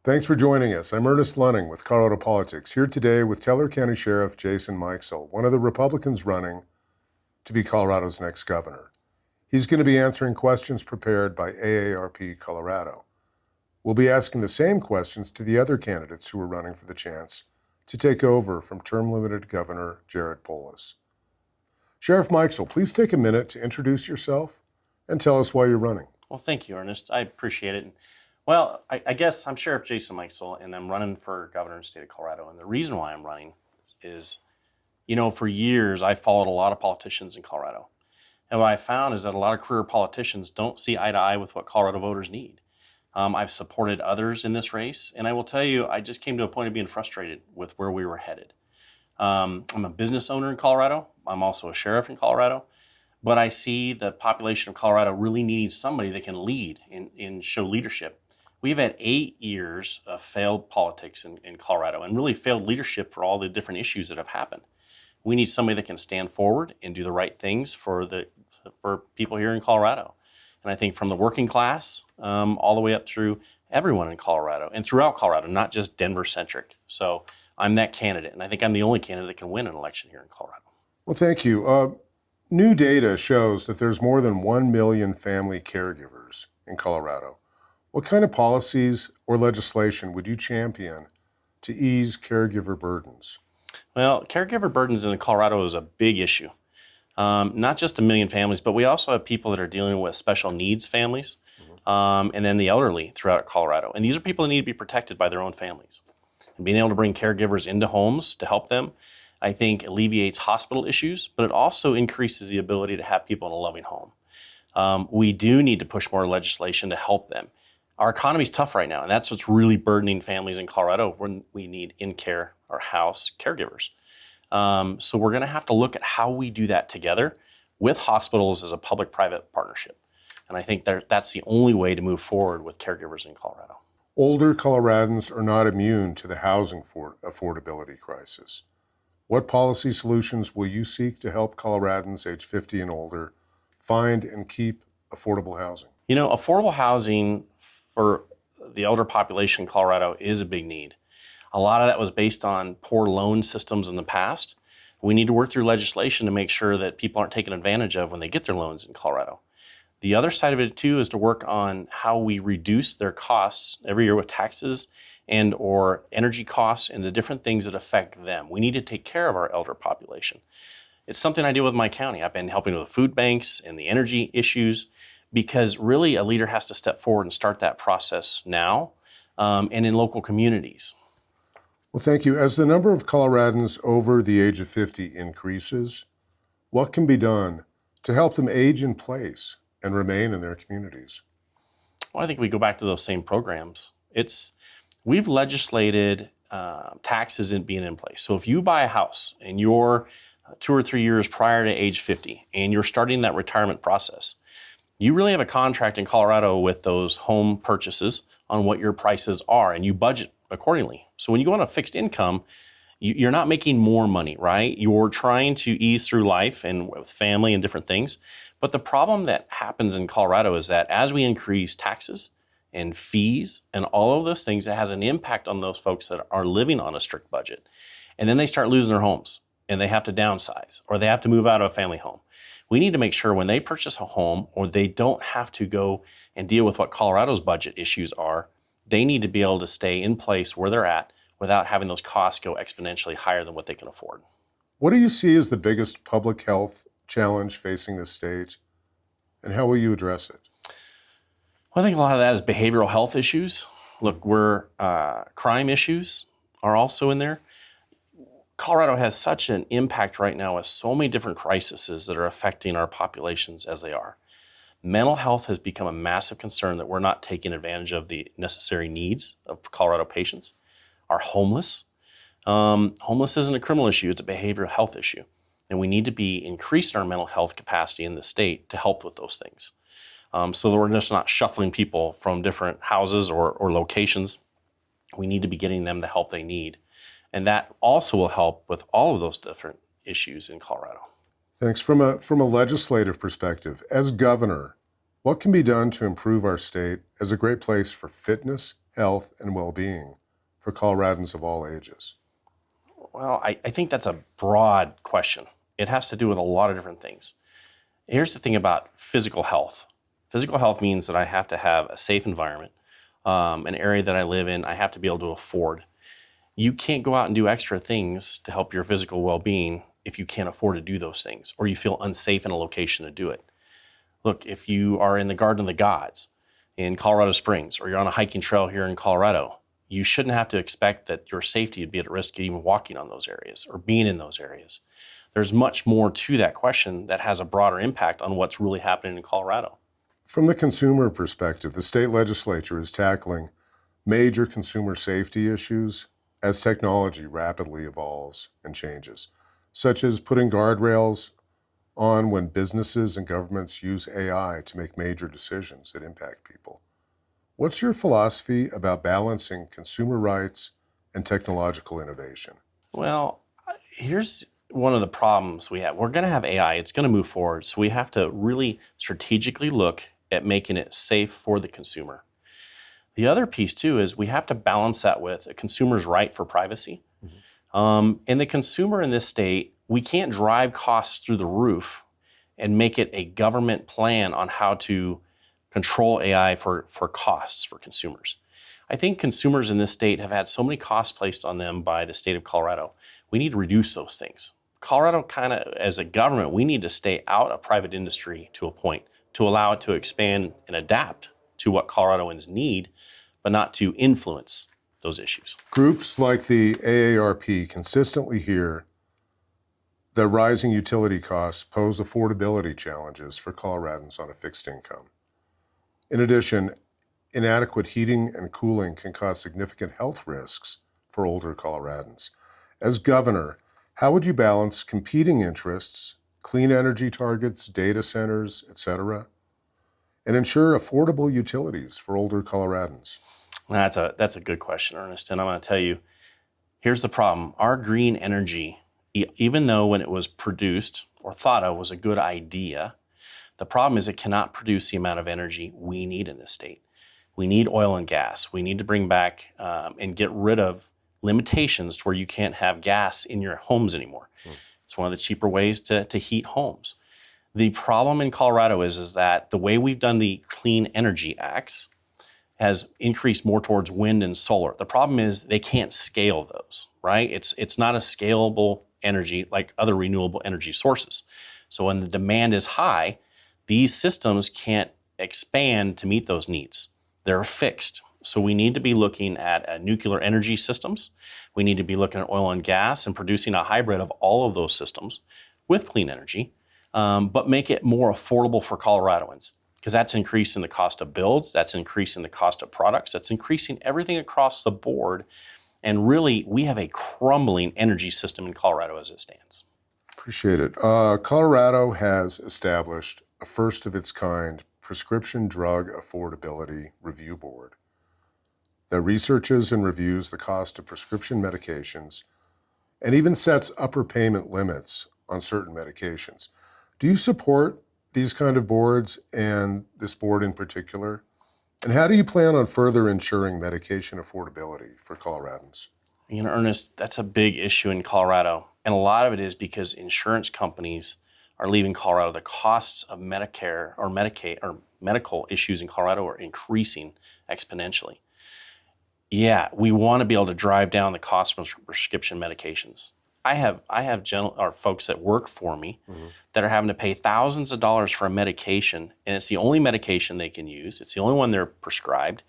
Thanks for joining us. I'm Ernest Lunning with Colorado Politics, here today with Teller County Sheriff Jason Mikesell, one of the Republicans running to be Colorado's next governor. He's going to be answering questions prepared by AARP Colorado. We'll be asking the same questions to the other candidates who are running for the chance to take over from term-limited Governor Jared Polis. Sheriff Mikesell, please take a minute to introduce yourself and tell us why you're running. Well, thank you, Ernest. I appreciate it. Well, I guess I'm Sheriff Jason Mikesell, and I'm running for governor in the state of Colorado. And the reason why I'm running is, for years I followed a lot of politicians in Colorado. And what I found is that a lot of career politicians don't see eye to eye with what Colorado voters need. I've supported others in this race, and I will tell you, I just came to a point of being frustrated with where we were headed. I'm a business owner in Colorado. I'm also a sheriff in Colorado. But I see the population of Colorado really needing somebody that can lead and show leadership. We've had 8 years of failed politics in Colorado and really failed leadership for all the different issues that have happened. We need somebody that can stand forward and do the right things for people here in Colorado. And I think from the working class all the way up through everyone in Colorado and throughout Colorado, not just Denver-centric. So I'm that candidate, and I think I'm the only candidate that can win an election here in Colorado. Well, thank you. New data shows that there's more than 1 million family caregivers in Colorado. What kind of policies or legislation would you champion to ease caregiver burdens? Well, caregiver burdens in Colorado is a big issue. Not just 1 million families, but we also have people that are dealing with special needs families, and then the elderly throughout Colorado. And these are people that need to be protected by their own families. And being able to bring caregivers into homes to help them, I think, alleviates hospital issues, but it also increases the ability to have people in a loving home. We do need to push more legislation to help them. Our economy is tough right now, and that's what's really burdening families in Colorado when we need in-care or house caregivers. So we're going to have to look at how we do that together with hospitals as a public-private partnership. And I think that's the only way to move forward with caregivers in Colorado. Older Coloradans are not immune to the housing affordability crisis. What policy solutions will you seek to help Coloradans age 50 and older find and keep affordable housing? Affordable housing for the elder population in Colorado is a big need. A lot of that was based on poor loan systems in the past. We need to work through legislation to make sure that people aren't taken advantage of when they get their loans in Colorado. The other side of it too is to work on how we reduce their costs every year with taxes and or energy costs and the different things that affect them. We need to take care of our elder population. It's something I do with my county. I've been helping with the food banks and the energy issues because really a leader has to step forward and start that process now and in local communities. Well, thank you. As the number of Coloradans over the age of 50 increases, what can be done to help them age in place and remain in their communities? Well, I think we go back to those same programs. We've legislated taxes being in place. So if you buy a house and you're 2 or 3 years prior to age 50 and you're starting that retirement process, you really have a contract in Colorado with those home purchases on what your prices are, and you budget accordingly. So when you go on a fixed income, you're not making more money, right? You're trying to ease through life and with family and different things. But the problem that happens in Colorado is that as we increase taxes and fees and all of those things, it has an impact on those folks that are living on a strict budget. And then they start losing their homes and they have to downsize or they have to move out of a family home. We need to make sure when they purchase a home or they don't have to go and deal with what Colorado's budget issues are, they need to be able to stay in place where they're at without having those costs go exponentially higher than what they can afford. What do you see as the biggest public health challenge facing this state, and how will you address it? Well, I think a lot of that is behavioral health issues. Look, crime issues are also in there. Colorado has such an impact right now with so many different crises that are affecting our populations as they are. Mental health has become a massive concern that we're not taking advantage of the necessary needs of Colorado patients. Are homeless. Homeless isn't a criminal issue, it's a behavioral health issue. And we need to be increasing our mental health capacity in the state to help with those things. So that we're just not shuffling people from different houses or locations. We need to be getting them the help they need. And that also will help with all of those different issues in Colorado. Thanks. From a legislative perspective, as governor, what can be done to improve our state as a great place for fitness health, and well-being for Coloradans of all ages? Well, I think that's a broad question. It has to do with a lot of different things. Here's the thing about physical health. Physical health means that I have to have a safe environment, an area that I live in, I have to be able to afford. You can't go out and do extra things to help your physical well-being if you can't afford to do those things, or you feel unsafe in a location to do it. Look, if you are in the Garden of the Gods in Colorado Springs, or you're on a hiking trail here in Colorado, you shouldn't have to expect that your safety would be at risk even walking on those areas or being in those areas. There's much more to that question that has a broader impact on what's really happening in Colorado. From the consumer perspective, the state legislature is tackling major consumer safety issues as technology rapidly evolves and changes, such as putting guardrails on when businesses and governments use AI to make major decisions that impact people. What's your philosophy about balancing consumer rights and technological innovation? Well, here's one of the problems we have. We're going to have AI, it's going to move forward, so we have to really strategically look at making it safe for the consumer. The other piece too is we have to balance that with a consumer's right for privacy. And the consumer in this state, we can't drive costs through the roof and make it a government plan on how to control AI for costs for consumers. I think consumers in this state have had so many costs placed on them by the state of Colorado. We need to reduce those things. Colorado kind of, as a government, we need to stay out of private industry to a point to allow it to expand and adapt to what Coloradoans need, but not to influence those issues. Groups like the AARP consistently hear that rising utility costs pose affordability challenges for Coloradans on a fixed income. In addition, inadequate heating and cooling can cause significant health risks for older Coloradans. As governor, how would you balance competing interests, clean energy targets, data centers, etc., and ensure affordable utilities for older Coloradans? That's a good question, Ernest. And I'm going to tell you, here's the problem. Our green energy, even though when it was produced or thought of was a good idea, the problem is it cannot produce the amount of energy we need in this state. We need oil and gas. We need to bring back and get rid of limitations to where you can't have gas in your homes anymore. It's one of the cheaper ways to heat homes. The problem in Colorado is that the way we've done the Clean Energy Acts has increased more towards wind and solar. The problem is they can't scale those, right? It's not a scalable energy like other renewable energy sources. So when the demand is high, these systems can't expand to meet those needs. They're fixed. So we need to be looking at nuclear energy systems. We need to be looking at oil and gas and producing a hybrid of all of those systems with clean energy, but make it more affordable for Coloradoans, because that's increasing the cost of builds, that's increasing the cost of products, that's increasing everything across the board. And really, we have a crumbling energy system in Colorado as it stands. Appreciate it. Colorado has established a first of its kind prescription drug affordability review board that researches and reviews the cost of prescription medications and even sets upper payment limits on certain medications. Do you support these kind of boards and this board in particular? And how do you plan on further ensuring medication affordability for Coloradans? You know, Ernest, that's a big issue in Colorado. And a lot of it is because insurance companies are leaving Colorado. The costs of Medicare or Medicaid or medical issues in Colorado are increasing exponentially. Yeah, we want to be able to drive down the cost of prescription medications. I have folks that work for me that are having to pay thousands of dollars for a medication, and it's the only medication they can use. It's the only one they're prescribed.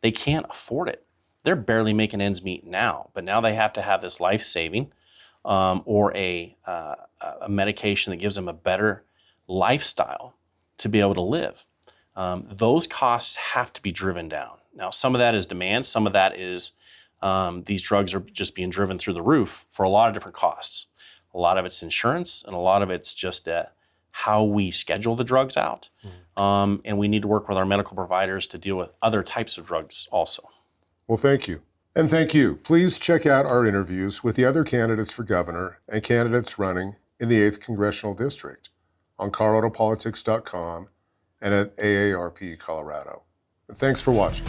They can't afford it. They're barely making ends meet now, but now they have to have this life-saving or a medication that gives them a better lifestyle to be able to live. Those costs have to be driven down. Now, some of that is demand. Some of that is these drugs are just being driven through the roof for a lot of different costs. A lot of it's insurance, and a lot of it's just how we schedule the drugs out. And we need to work with our medical providers to deal with other types of drugs also. Well, thank you. And thank you. Please check out our interviews with the other candidates for governor and candidates running in the 8th Congressional District on coloradopolitics.com and at AARP Colorado. And thanks for watching.